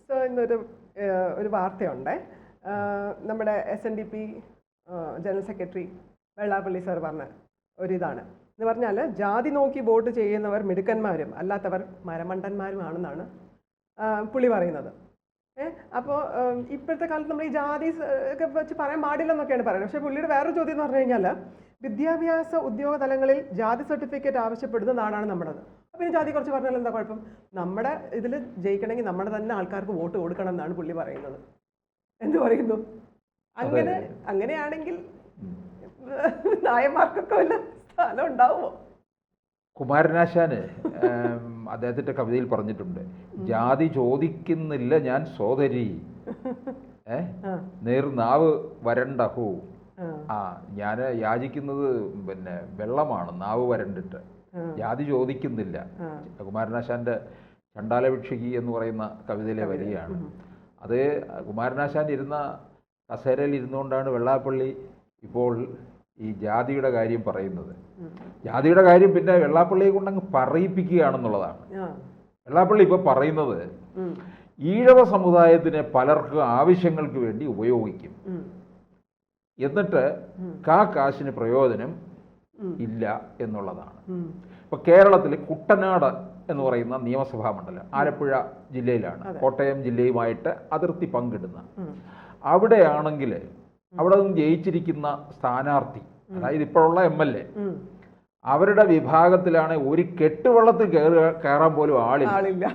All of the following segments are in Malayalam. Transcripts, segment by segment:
സോ ഒരു വാർത്തയുണ്ട്. നമ്മുടെ SNDP general secretary Vellappally sir പറഞ്ഞ ഒരിതാണ് എന്ന് പറഞ്ഞാൽ, ജാതി നോക്കി വോട്ട് ചെയ്യുന്നവർ മിടുക്കന്മാരും അല്ലാത്തവർ മരമണ്ടന്മാരുമാണെന്നാണ് പുള്ളി പറയുന്നത്. അപ്പോൾ ഇപ്പോഴത്തെ കാലത്ത് നമ്മൾ ഈ ജാതി ഒക്കെ വെച്ച് പറയാൻ പാടില്ലെന്നൊക്കെയാണ് പറയുന്നത്. പക്ഷേ പുള്ളിയുടെ വേറൊരു ചോദ്യം എന്ന് പറഞ്ഞു കഴിഞ്ഞാൽ, വിദ്യാഭ്യാസ ഉദ്യോഗ തലങ്ങളിൽ ജാതി സർട്ടിഫിക്കറ്റ് ആവശ്യപ്പെടുന്ന നാടാണ് നമ്മുടേത്. അപ്പോൾ ഈ ജാതി കുറച്ച് പറഞ്ഞാൽ എന്താ കുഴപ്പം? നമ്മുടെ ഇതിൽ ജയിക്കണമെങ്കിൽ നമ്മുടെ തന്നെ ആൾക്കാർക്ക് വോട്ട് കൊടുക്കണം എന്നാണ് പുള്ളി പറയുന്നത്. എന്ത് പറയുന്നു? അങ്ങനെയാണെങ്കിൽ നായന്മാർക്കൊക്കെ വല്ല സ്ഥാനം ഉണ്ടാവുമോ? കുമാരനാശാന് അദ്ദേഹത്തിന്റെ കവിതയിൽ പറഞ്ഞിട്ടുണ്ട്, ജാതി ചോദിക്കുന്നില്ല ഞാൻ സോദരി, നേർനാവ് വരണ്ടഹോ. ഞാൻ യാചിക്കുന്നത് പിന്നെ വെള്ളമാണ്, നാവ് വരണ്ടിട്ട്. ജാതി ചോദിക്കുന്നില്ല. കുമാരനാശാന്റെ ചണ്ടാലഭിക്ഷകി എന്ന് പറയുന്ന കവിതയിലെ വരികയാണ് അത്. കുമാരനാശാൻ ഇരുന്ന കസേരയിൽ ഇരുന്നുകൊണ്ടാണ് വെള്ളാപ്പള്ളി ഇപ്പോൾ ഈ ജാതിയുടെ കാര്യം പറയുന്നത്. ജാതിയുടെ കാര്യം പിന്നെ വെള്ളാപ്പള്ളിയെ കൊണ്ടങ്ങ് പറയിപ്പിക്കുകയാണെന്നുള്ളതാണ്. വെള്ളാപ്പള്ളി ഇപ്പോൾ പറയുന്നത്, ഈഴവ സമുദായത്തിനെ പലർക്കും ആവശ്യങ്ങൾക്ക് വേണ്ടി ഉപയോഗിക്കും, എന്നിട്ട് കാശിന് പ്രയോജനം ഇല്ല എന്നുള്ളതാണ്. ഇപ്പോൾ കേരളത്തിൽ കുട്ടനാട് എന്ന് പറയുന്ന നിയമസഭാ മണ്ഡലം ആലപ്പുഴ ജില്ലയിലാണ്, കോട്ടയം ജില്ലയുമായിട്ട് അതിർത്തി പങ്കിടുന്ന. അവിടെയാണെങ്കിൽ അവിടെ നിന്ന് ജയിച്ചിരിക്കുന്ന സ്ഥാനാർത്ഥി, അതായത് ഇപ്പോഴുള്ള MLA, അവരുടെ വിഭാഗത്തിലാണ് ഒരു കെട്ടുവള്ളത്തിൽ കയറാൻ പോലും ആളില്ല.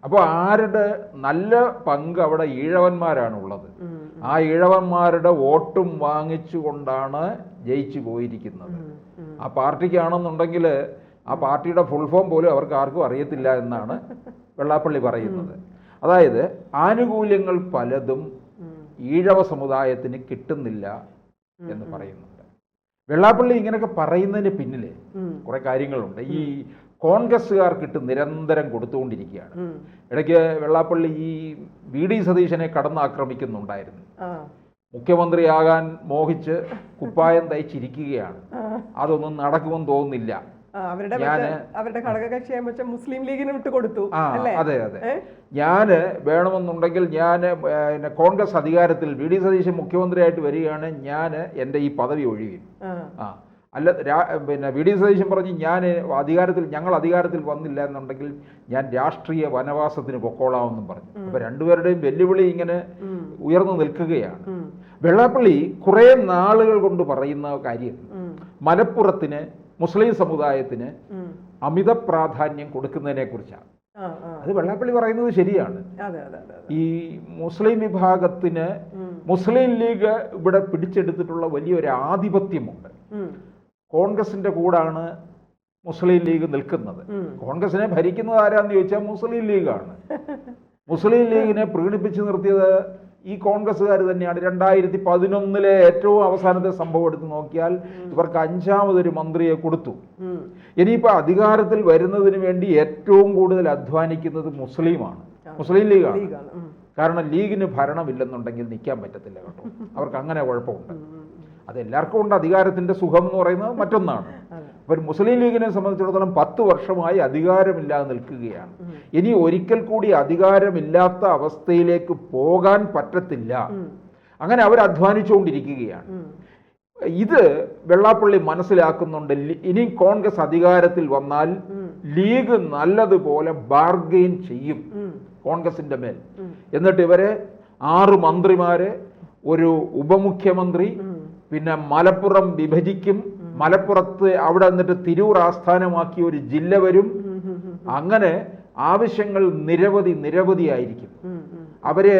അപ്പോൾ ആരുടെ നല്ല പങ്ക് അവിടെ ഈഴവന്മാരാണുള്ളത്. ആ ഈഴവന്മാരുടെ വോട്ടും വാങ്ങിച്ചുകൊണ്ടാണ് ജയിച്ചു പോയിരിക്കുന്നത്. ആ പാർട്ടിക്കാണെന്നുണ്ടെങ്കിൽ ആ പാർട്ടിയുടെ ഫുൾ ഫോം പോലും അവർക്ക് ആർക്കും അറിയത്തില്ല എന്നാണ് വെള്ളാപ്പള്ളി പറയുന്നത്. അതായത് ആനുകൂല്യങ്ങൾ പലതും ഈഴവ സമുദായത്തിന് കിട്ടുന്നില്ല എന്ന് പറയുന്നുണ്ട്. വെള്ളാപ്പള്ളി ഇങ്ങനെയൊക്കെ പറയുന്നതിന് പിന്നിൽ കുറെ കാര്യങ്ങളുണ്ട്. ഈ കോൺഗ്രസ്സുകാർക്കിട്ട് നിരന്തരം കൊടുത്തുകൊണ്ടിരിക്കുകയാണ്. ഇടയ്ക്ക് വെള്ളാപ്പള്ളി ഈ VD സതീശനെ കടന്നാക്രമിക്കുന്നുണ്ടായിരുന്നു. മുഖ്യമന്ത്രിയാകാൻ മോഹിച്ച് കുപ്പായം തയ്ച്ചിരിക്കുകയാണ്. അതൊന്നും നടക്കുമെന്ന് തോന്നുന്നില്ല. അവരുടെ ഘടകകക്ഷിയായി വെച്ച മുസ്ലിം ലീഗിന് വിട്ടുകൊടുത്തു. അതെ അതെ, ഞാന് വേണമെന്നുണ്ടെങ്കിൽ ഞാൻ കോൺഗ്രസ് അധികാരത്തിൽ VD സതീശൻ മുഖ്യമന്ത്രിയായിട്ട് വരികയാണ്, ഞാൻ എൻ്റെ ഈ പദവി ഒഴിയും. അല്ല, പിന്നെ VD സതീശൻ പറഞ്ഞ് ഞങ്ങൾ അധികാരത്തിൽ വന്നില്ല എന്നുണ്ടെങ്കിൽ ഞാൻ രാഷ്ട്രീയ വനവാസത്തിന് പൊക്കോളാമെന്നും പറഞ്ഞു. അപ്പൊ രണ്ടുപേരുടെയും വെല്ലുവിളി ഇങ്ങനെ ഉയർന്നു നിൽക്കുകയാണ്. വെള്ളാപ്പള്ളി കുറെ നാളുകൾ കൊണ്ട് പറയുന്ന കാര്യം, മലപ്പുറത്തിന് മുസ്ലിം സമുദായത്തിന് അമിത പ്രാധാന്യം കൊടുക്കുന്നതിനെ കുറിച്ചാണ്. അത് വെള്ളാപ്പള്ളി പറയുന്നത് ശരിയാണ്. ഈ മുസ്ലിം വിഭാഗത്തിന് മുസ്ലിം ലീഗ് ഇവിടെ പിടിച്ചെടുത്തിട്ടുള്ള വലിയൊരു ആധിപത്യമുണ്ട്. കോൺഗ്രസിന്റെ കൂടാണ് മുസ്ലിം ലീഗ് നിൽക്കുന്നത്. കോൺഗ്രസിനെ ഭരിക്കുന്നത് ആരാന്ന് ചോദിച്ചാൽ മുസ്ലിം ലീഗാണ്. മുസ്ലിം ലീഗിനെ പ്രീണിപ്പിച്ചു നിർത്തിയത് ഈ കോൺഗ്രസ്സുകാർ തന്നെയാണ്. 2011 ഏറ്റവും അവസാനത്തെ സംഭവം എടുത്ത് നോക്കിയാൽ ഇവർക്ക് 5ാമതൊരു മന്ത്രിയെ കൊടുത്തു. ഇനിയിപ്പോൾ അധികാരത്തിൽ വരുന്നതിന് വേണ്ടി ഏറ്റവും കൂടുതൽ അധ്വാനിക്കുന്നത് മുസ്ലിം ലീഗാണ്. കാരണം ലീഗിന് ഭരണമില്ലെന്നുണ്ടെങ്കിൽ നിൽക്കാൻ പറ്റത്തില്ല കേട്ടോ. അവർക്ക് അങ്ങനെ കുഴപ്പമുണ്ട്. അതെല്ലാവർക്കും ഉണ്ട്. അധികാരത്തിന്റെ സുഖം എന്ന് പറയുന്നത് മറ്റൊന്നാണ്. അപ്പോൾ മുസ്ലിം ലീഗിനെ സംബന്ധിച്ചിടത്തോളം 10 വർഷമായി അധികാരമില്ലാതെ നിൽക്കുകയാണ്. ഇനി ഒരിക്കൽ കൂടി അധികാരമില്ലാത്ത അവസ്ഥയിലേക്ക് പോകാൻ പറ്റത്തില്ല. അങ്ങനെ അവർ അധ്വാനിച്ചുകൊണ്ടിരിക്കുകയാണ്. ഇത് വെള്ളാപ്പള്ളി മനസ്സിലാക്കുന്നുണ്ട്. ഇനി കോൺഗ്രസ് അധികാരത്തിൽ വന്നാൽ ലീഗ് നല്ലതുപോലെ ബാർഗെയിൻ ചെയ്യും കോൺഗ്രസിന്റെ മേൽ. എന്നിട്ട് ഇവരെ 6 മന്ത്രിമാരെ, ഒരു ഉപമുഖ്യമന്ത്രി, പിന്നെ മലപ്പുറം വിഭജിക്കും. മലപ്പുറത്ത് അവിടെ എന്നിട്ട് തിരൂർ ആസ്ഥാനമാക്കി ഒരു ജില്ല വരും. അങ്ങനെ ആവശ്യങ്ങൾ നിരവധിയായിരിക്കും. അവര്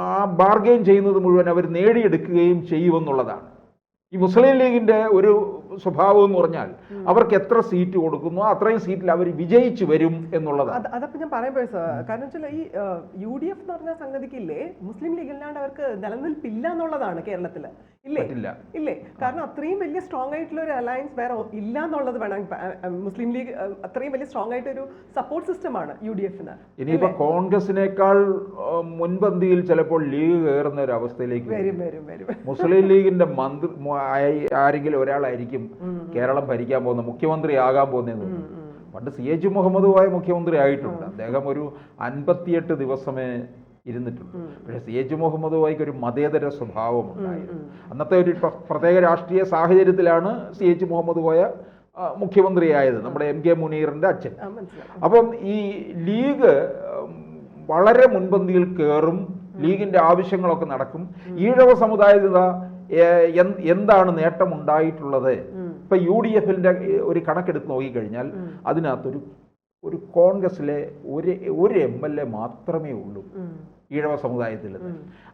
ആ ബാർഗെയിൻ ചെയ്യുന്നത് മുഴുവൻ അവർ നേടിയെടുക്കുകയും ചെയ്യുമെന്നുള്ളതാണ്. ഈ മുസ്ലിം ലീഗിന്റെ ഒരു സ്വഭാവം എന്ന് പറഞ്ഞാൽ അവർക്ക് എത്ര സീറ്റ് കൊടുക്കുന്നു അത്രയും സീറ്റിൽ അവർ വിജയിച്ചു വരും എന്നുള്ളതാണ്. അതപ്പോൾ ഞാൻ പറയുമ്പോൾ കാരണം വെച്ചാൽ ഈ UDF എന്ന് പറഞ്ഞ സംഗതിക്കില്ലേ, മുസ്ലിം ലീഗ് ഇല്ലാണ്ട് അവർക്ക് നിലനിൽപ്പില്ല എന്നുള്ളതാണ് കേരളത്തിൽ. ഇല്ലേ? കാരണം അത്രയും വലിയ സ്ട്രോങ് ആയിട്ടുള്ള ഒരു അലയൻസ് വേറെ ഇല്ല എന്നുള്ളത് വേണം. മുസ്ലിം ലീഗ് അത്രയും വലിയ സ്ട്രോങ് ആയിട്ടൊരു സപ്പോർട്ട് സിസ്റ്റമാണ് UDF-ന്. ഇനിയിപ്പോ കോൺഗ്രസിനേക്കാൾ മുൻപന്തിയിൽ ചിലപ്പോൾ ലീഗ് കയറുന്ന ഒരു അവസ്ഥയിലേക്ക് വരും. മുസ്ലിം ലീഗിന്റെ മന്ത്രി ആരെങ്കിലും ഒരാളായിരിക്കും കേരളം ഭരിക്കാൻ പോകുന്ന, മുഖ്യമന്ത്രിയാകാൻ പോകുന്നതെന്ന് തോന്നുന്നു. പണ്ട് CH മുഹമ്മദ് കോയ മുഖ്യമന്ത്രി ആയിട്ടുണ്ട്. അദ്ദേഹം ഒരു 58 ദിവസമേ ഇരുന്നിട്ടുണ്ട്. പക്ഷേ CH മുഹമ്മദ് കോയക്ക് ഒരു മതേതര സ്വഭാവമുണ്ടായിരുന്നു. അന്നത്തെ ഒരു പ്രത്യേക രാഷ്ട്രീയ സാഹചര്യത്തിലാണ് CH മുഹമ്മദ് കോയ മുഖ്യമന്ത്രിയായത്, നമ്മുടെ MK മുനീറിൻ്റെ അച്ഛൻ. അപ്പം ഈ ലീഗ് വളരെ മുൻപന്തിയിൽ കയറും, ലീഗിൻ്റെ ആവശ്യങ്ങളൊക്കെ നടക്കും. ഈഴവ സമുദായത്തിൽ എന്താണ് നേട്ടമുണ്ടായിട്ടുള്ളത്? ഇപ്പം UDF-ന്റെ ഒരു കണക്കെടുത്ത് നോക്കിക്കഴിഞ്ഞാൽ അതിനകത്തൊരു കോൺഗ്രസിലെ ഒരു MLA മാത്രമേ ഉള്ളൂ ഈഴവ സമുദായത്തിൽ.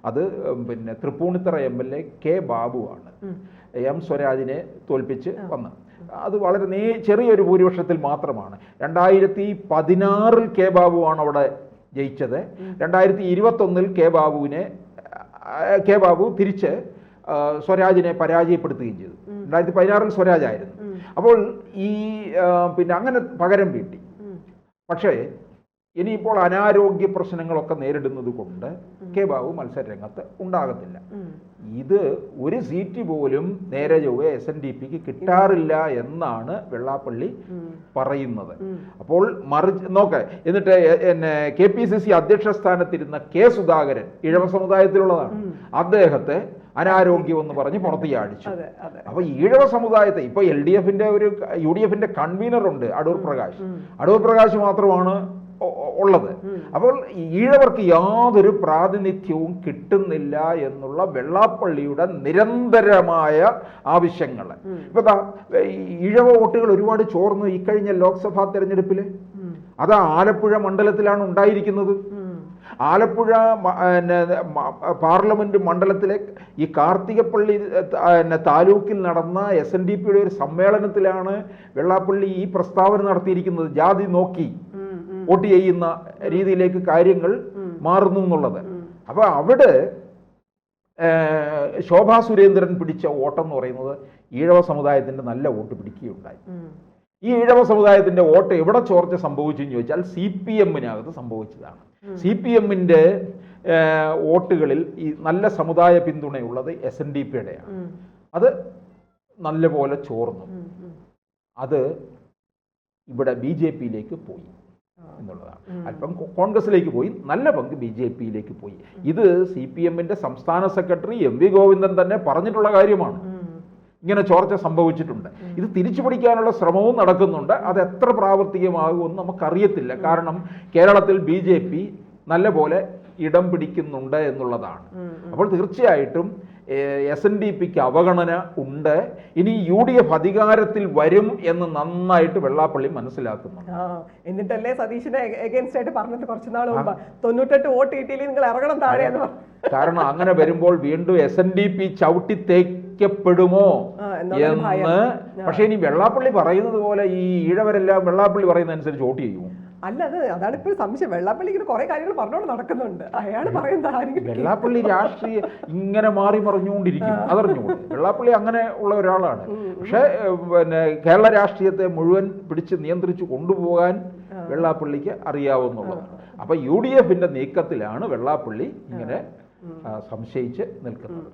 അത് പിന്നെ തൃപ്പൂണിത്തറ MLA K. ബാബുവാണ്, M. സ്വരാജിനെ തോൽപ്പിച്ച് വന്നത്. അത് വളരെ ചെറിയൊരു ഭൂരിപക്ഷത്തിൽ മാത്രമാണ്. 2016 K. ബാബുവാണ് അവിടെ ജയിച്ചത്. 2021 K. ബാബു തിരിച്ച് സ്വരാജിനെ പരാജയപ്പെടുത്തുകയും ചെയ്തു. 2016 സ്വരാജായിരുന്നു. അപ്പോൾ പിന്നെ അങ്ങനെ പകരം വീട്ടി. പക്ഷേ ഇനിയിപ്പോൾ അനാരോഗ്യ പ്രശ്നങ്ങളൊക്കെ നേരിടുന്നത് കൊണ്ട് K. ബാബു മത്സര രംഗത്ത് ഉണ്ടാകത്തില്ല. ഇത് ഒരു സീറ്റ് പോലും നേരെ ചൊവ്വേ SNDPക്ക് കിട്ടാറില്ല എന്നാണ് വെള്ളാപ്പള്ളി പറയുന്നത്. അപ്പോൾ എന്നിട്ട് KPCC അധ്യക്ഷ സ്ഥാനത്തിരുന്ന K. സുധാകരൻ ഇഴവ സമുദായത്തിലുള്ളതാണ്. അദ്ദേഹത്തെ അനാരോഗ്യമെന്ന് പറഞ്ഞ് പുറത്ത് ചാടിച്ചു. അപ്പൊ ഈഴവ സമുദായത്തെ ഇപ്പൊ UDF-ന്റെ കൺവീനർ ഉണ്ട്, അടൂർ പ്രകാശ് മാത്രമാണ് ഉള്ളത്. അപ്പോൾ ഈഴവർക്ക് യാതൊരു പ്രാതിനിധ്യവും കിട്ടുന്നില്ല എന്നുള്ള വെള്ളാപ്പള്ളിയുടെ നിരന്തരമായ ആവശ്യങ്ങൾ. ഇപ്പൊ ഈഴവ വോട്ടുകൾ ഒരുപാട് ചോർന്നു ഇക്കഴിഞ്ഞ ലോക്സഭാ തെരഞ്ഞെടുപ്പിൽ. അത് ആലപ്പുഴ മണ്ഡലത്തിലാണ് ഉണ്ടായിരിക്കുന്നത്. ആലപ്പുഴ പാർലമെന്റ് മണ്ഡലത്തിലെ ഈ കാർത്തികപ്പള്ളി താലൂക്കിൽ നടന്ന SNDPയുടെ ഒരു സമ്മേളനത്തിലാണ് വെള്ളാപ്പള്ളി ഈ പ്രസ്താവന നടത്തിയിരിക്കുന്നത്. ജാതി നോക്കി വോട്ട് ചെയ്യുന്ന രീതിയിലേക്ക് കാര്യങ്ങൾ മാറുന്നു എന്നുള്ളത്. അപ്പൊ അവിടെ ശോഭാ സുരേന്ദ്രൻ പിടിച്ച വോട്ടെന്ന് പറയുന്നത് ഈഴവ സമുദായത്തിന്റെ നല്ല വോട്ട് പിടിക്കുകയുണ്ടായി. ഈ ഈഴവ സമുദായത്തിന്റെ വോട്ട് എവിടെ ചോർച്ച സംഭവിച്ചെന്ന് ചോദിച്ചാൽ CPM-നകത്ത് സംഭവിച്ചതാണ്. CPM-ന്റെ വോട്ടുകളിൽ ഈ നല്ല സമുദായ പിന്തുണയുള്ളത് SNDPയുടെയാണ്. അത് നല്ലപോലെ ചോർന്നു. അത് ഇവിടെ BJP-യിലേക്ക് പോയി എന്നുള്ളതാണ്. അല്പം കോൺഗ്രസിലേക്ക് പോയി, നല്ല പങ്ക് BJP-യിലേക്ക് പോയി. ഇത് CPM-ന്റെ സംസ്ഥാന സെക്രട്ടറി MV ഗോവിന്ദൻ തന്നെ പറഞ്ഞിട്ടുള്ള കാര്യമാണ്. ഇങ്ങനെ ചോർച്ച സംഭവിച്ചിട്ടുണ്ട്. ഇത് തിരിച്ചു പിടിക്കാനുള്ള ശ്രമവും നടക്കുന്നുണ്ട്. അത് എത്ര പ്രാവർത്തികമാകുമെന്ന് നമുക്കറിയത്തില്ല. കാരണം കേരളത്തിൽ BJP നല്ലപോലെ ഇടം പിടിക്കുന്നുണ്ട് എന്നുള്ളതാണ്. അപ്പോൾ തീർച്ചയായിട്ടും SNDPക്ക് അവഗണന ഉണ്ട്. ഇനി UDF അധികാരത്തിൽ വരും എന്ന് നന്നായിട്ട് വെള്ളാപ്പള്ളി മനസ്സിലാക്കുന്നു. എന്നിട്ടല്ലേ സതീശിനെ എഗൈൻസ്റ്റ് ആയിട്ട് പറഞ്ഞിട്ട് കുറച്ച് നാൾ മുമ്പ് 98 വോട്ട് കിട്ടിയില്ലേ നിങ്ങൾ ഇറങ്ങണം താഴെ എന്ന് പറഞ്ഞു. കാരണം അങ്ങനെ വരുമ്പോൾ വീണ്ടും SNDP ചവിട്ടിത്തേക്കപ്പെടുമോ എന്ന്. പക്ഷെ ഇനി വെള്ളാപ്പള്ളി പറയുന്നത് പോലെ ഈ ഈഴവരെല്ലാം വെള്ളാപ്പള്ളി പറയുന്നതനുസരിച്ച് വോട്ട് ചെയ്യുമോ? അല്ല, അതാണ് ഇപ്പോൾ സംശയം. വെള്ളാപ്പള്ളി ഇങ്ങനെ കുറെ കാര്യങ്ങൾ പറഞ്ഞുകൊണ്ട് നടക്കുന്നുണ്ട്. അയാൾ പറയുന്നത് വെള്ളാപ്പള്ളി രാഷ്ട്രീയ ഇങ്ങനെ മാറി മറിഞ്ഞുകൊണ്ടിരിക്കും. അതറിഞ്ഞുകൊണ്ട് വെള്ളാപ്പള്ളി അങ്ങനെ ഉള്ള ഒരാളാണ്. പക്ഷെ പിന്നെ കേരള രാഷ്ട്രീയത്തെ മുഴുവൻ പിടിച്ച് നിയന്ത്രിച്ചു കൊണ്ടുപോകാൻ വെള്ളാപ്പള്ളിക്ക് അറിയാവുന്നുള്ളത്. അപ്പൊ UDF-ന്റെ നീക്കത്തിലാണ് വെള്ളാപ്പള്ളി ഇങ്ങനെ സംശയിച്ച് നിൽക്കുന്നത്.